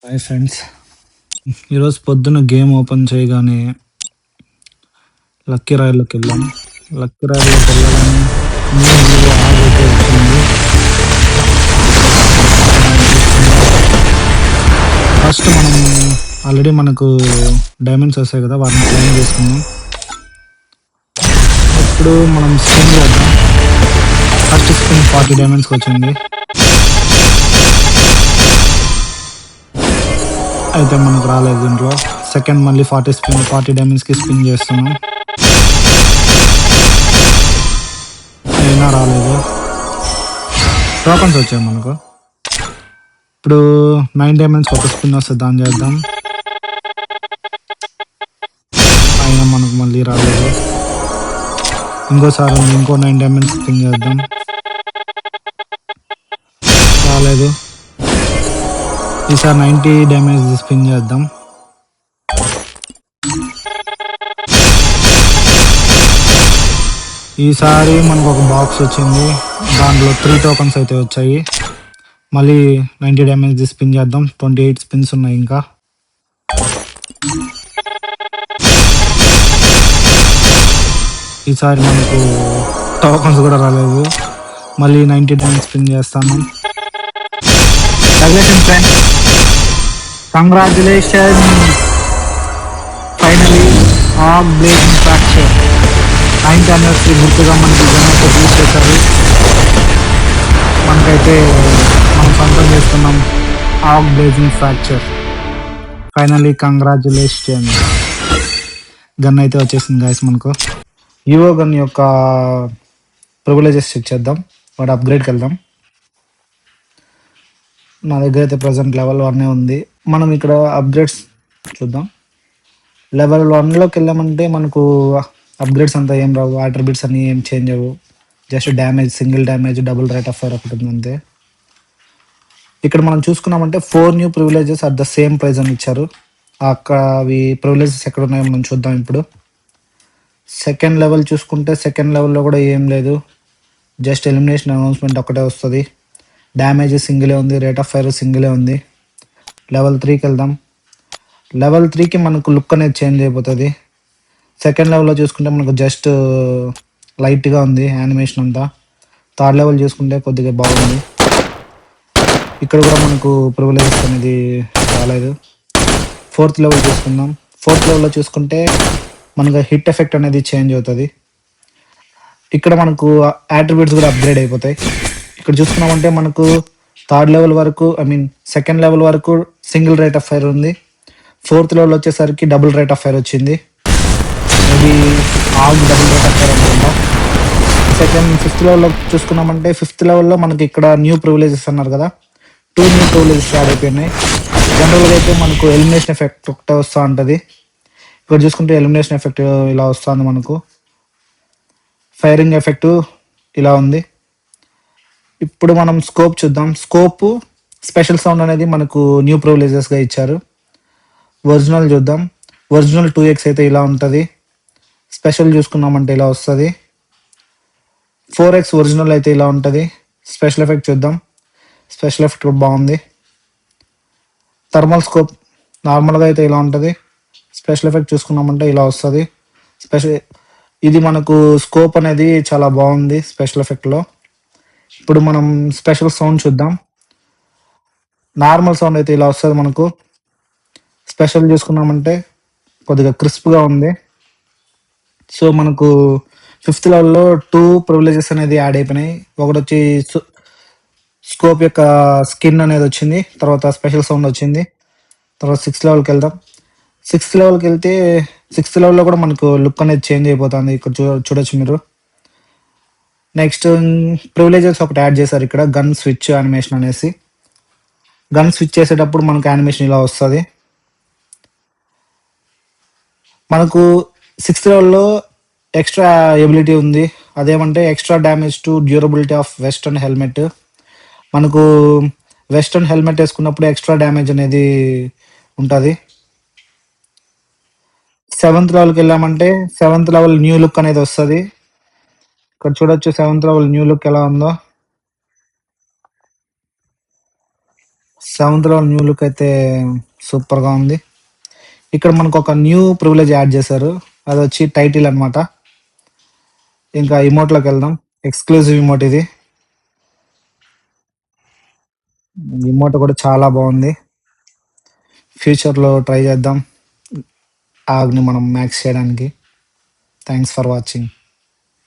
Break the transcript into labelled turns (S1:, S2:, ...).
S1: Hi friends. ఈరోజు పొద్దున్న game open చేయగానే లక్కీ రాయల్లోకెళ్ళాం. లక్కీ రాయల్లోకెళ్ళగానే న్యూ హీరో ఆగైతే వచ్చింది. ఫస్ట్ మనం ఆల్రెడీ మనకు డైమండ్స్ వస్తాయి కదా, వాటిని క్లెయిమ్ చేసుకుందాం. ఇప్పుడు మనం స్పిన్ చేద్దాం. ఫస్ట్ స్పిన్ 40 డైమండ్స్కి వచ్చింది. అయితే మనకు రాలేదు దీంట్లో. సెకండ్ మళ్ళీ 40 డైమండ్స్కి స్పిన్ చేస్తున్నాం, అయినా రాలేదు. టోకన్స్ వచ్చాయి మనకు. ఇప్పుడు 9 డైమండ్స్కి ఒక స్పిన్ వస్తుంది, దాన్ని చేద్దాం. అయినా మనకు మళ్ళీ రాలేదు. ఇంకోసారి ఉంది, ఇంకో 9 డైమండ్స్ స్పిన్ చేద్దాం, రాలేదు. ఈసారి 90 డైమండ్స్ స్పిన్ చేద్దాం. ఈసారి మనకు ఒక బాక్స్ వచ్చింది, దాంట్లో 3 టోకన్స్ అయితే వచ్చాయి. మళ్ళీ 90 డైమండ్స్ స్పిన్ చేద్దాం. 28 స్పిన్స్ ఉన్నాయి ఇంకా. ఈసారి మనకు టోకన్స్ కూడా రాలేదు. మళ్ళీ 90 డైమండ్స్ స్పిన్ చేస్తాను. Congratulation, finally AUG blazing fracture 9th anniversary గుర్తుగా మనకి జనరేట్ యూజ్ చేశారు. మనకైతే మనం సొంతం చేస్తున్నాం AUG blazing fracture. Finally congratulation. Gun అయితే వచ్చేసింది గైస్ మనకు. ఈవో గన్ యొక్క ప్రివిలేజెస్ చెక్ చేద్దాం, వాటి అప్గ్రేడ్కి వెళ్దాం. నా దగ్గర అయితే ప్రజెంట్ లెవెల్ 1 ఉంది. మనం ఇక్కడ అప్గ్రేడ్స్ చూద్దాం. లెవెల్ 1లోకి వెళ్ళామంటే మనకు అప్గ్రేడ్స్ అంతా ఏం రావు, అట్రిబ్యూట్స్ అన్నీ ఏం చేంజ్ అవ్వవు. Just damage, single damage, double rate of fire ఒకటి ఉంది అంతే. ఇక్కడ మనం చూసుకున్నామంటే 4 new privileges at the same price అని ఇచ్చారు. అక్కడ అవి ప్రివిలేజెస్ ఎక్కడ ఉన్నాయో మనం చూద్దాం. ఇప్పుడు సెకండ్ లెవెల్ చూసుకుంటే సెకండ్ లెవెల్లో కూడా ఏం లేదు, జస్ట్ ఎలిమినేషన్ అనౌన్స్మెంట్ ఒకటే వస్తుంది. డ్యామేజ్ సింగిలే ఉంది, రేట్ ఆఫ్ ఫైర్ సింగిలే ఉంది. లెవెల్ 3కి వెళ్దాం. లెవెల్ 3కి మనకు లుక్ అనేది చేంజ్ అయిపోతుంది. సెకండ్ లెవెల్లో చూసుకుంటే మనకు జస్ట్ లైట్గా ఉంది యానిమేషన్ అంతా. థర్డ్ లెవెల్ చూసుకుంటే కొద్దిగా బాగుంది. ఇక్కడ కూడా మనకు ప్రివిలేజెస్ అనేది రాలేదు. ఫోర్త్ లెవెల్ చూసుకుందాం. ఫోర్త్ లెవెల్లో చూసుకుంటే మనకు హిట్ ఎఫెక్ట్ అనేది చేంజ్ అవుతుంది. ఇక్కడ మనకు యాట్రిబ్యూట్స్ కూడా అప్గ్రేడ్ అయిపోతాయి. ఇక్కడ చూసుకున్నామంటే మనకు థర్డ్ లెవెల్ వరకు, సెకండ్ లెవెల్ వరకు సింగిల్ రేట్ ఆఫ్ ఫైర్ ఉంది. ఫోర్త్ లెవెల్ వచ్చేసరికి డబుల్ రేట్ ఆఫ్ ఫైర్ వచ్చింది. Maybe all double rate of fire అనుకుంటా. ఫిఫ్త్ లెవెల్లో చూసుకున్నామంటే ఫిఫ్త్ లెవెల్లో మనకి ఇక్కడ న్యూ ప్రివిలేజెస్ అన్నారు కదా, 2 న్యూ ప్రివిలేజెస్ యాడ్ అయిపోయినాయి. జనరల్గా అయితే మనకు ఎలిమినేషన్ ఎఫెక్ట్ ఒకటే వస్తూ ఉంటుంది. ఇక్కడ చూసుకుంటే ఎలిమినేషన్ ఎఫెక్ట్ ఇలా వస్తుంది మనకు. ఫైరింగ్ ఎఫెక్ట్ ఇలా ఉంది. ఇప్పుడు మనం స్కోప్ చూద్దాం. స్కోప్ స్పెషల్ సౌండ్ అనేది మనకు న్యూ ప్రివిలేజెస్గా ఇచ్చారు. ఒరిజినల్ చూద్దాం. ఒరిజినల్ 2x అయితే ఇలా ఉంటుంది. స్పెషల్ చూసుకున్నామంటే ఇలా వస్తుంది. 4x ఒరిజినల్ అయితే ఇలా ఉంటుంది. స్పెషల్ ఎఫెక్ట్ చూద్దాం. స్పెషల్ ఎఫెక్ట్ కూడా బాగుంది. థర్మల్ స్కోప్ నార్మల్గా అయితే ఇలా ఉంటుంది. స్పెషల్ ఎఫెక్ట్ చూసుకున్నామంటే ఇలా వస్తుంది. ఇది మనకు స్కోప్ అనేది చాలా బాగుంది స్పెషల్ ఎఫెక్ట్లో. ఇప్పుడు మనం స్పెషల్ సౌండ్ చూద్దాం. నార్మల్ సౌండ్ అయితే ఇలా వస్తుంది మనకు. స్పెషల్ చూసుకున్నామంటే కొద్దిగా క్రిస్ప్గా ఉంది. సో మనకు ఫిఫ్త్ లెవెల్లో 2 ప్రివిలేజెస్ అనేది యాడ్ అయిపోయినాయి. ఒకటి వచ్చి స్కోప్ యొక్క స్కిన్ అనేది వచ్చింది, తర్వాత స్పెషల్ సౌండ్ వచ్చింది. తర్వాత 6th లెవెల్కి వెళ్దాం. 6th లెవెల్కి వెళ్తే 6th లెవెల్లో కూడా మనకు లుక్ అనేది చేంజ్ అయిపోతుంది. ఇక్కడ చూడొచ్చు మీరు. నెక్స్ట్ ప్రివిలేజెస్ ఒకటి యాడ్ చేశారు ఇక్కడ, గన్ స్విచ్ యానిమేషన్ అనేసి. గన్ స్విచ్ చేసేటప్పుడు మనకు యానిమేషన్ ఇలా వస్తుంది. మనకు 6th లెవెల్లో ఎక్స్ట్రా ఎబిలిటీ ఉంది. అదేమంటే extra damage to durability of western helmet. మనకు వెస్టర్న్ హెల్మెట్ వేసుకున్నప్పుడు ఎక్స్ట్రా డ్యామేజ్ అనేది ఉంటుంది. 7th లెవెల్కి వెళ్ళామంటే 7th లెవెల్ న్యూ లుక్ అనేది వస్తుంది. ఇక్కడ చూడొచ్చు 7th లెవెల్ న్యూ లుక్ ఎలా ఉందో. సెవెంత్‌లో న్యూ లుక్ అయితే సూపర్‌గా ఉంది. ఇక్కడ మనకొక న్యూ ప్రివిలేజ్ యాడ్ చేశారు. అదొచ్చి టైటిల్ అనమాట. ఇంకా ఎమోట్‌లోకెళ్దాం. ఎక్స్‌క్లూజివ్ ఎమోట్ ఇది. ఎమోట్ కూడా చాలా బావుంది. ఫ్యూచర్‌లో ట్రై చేద్దాం. ఆగ్‌ని మనం మ్యాక్స్ చేయడానికి. Thanks for watching.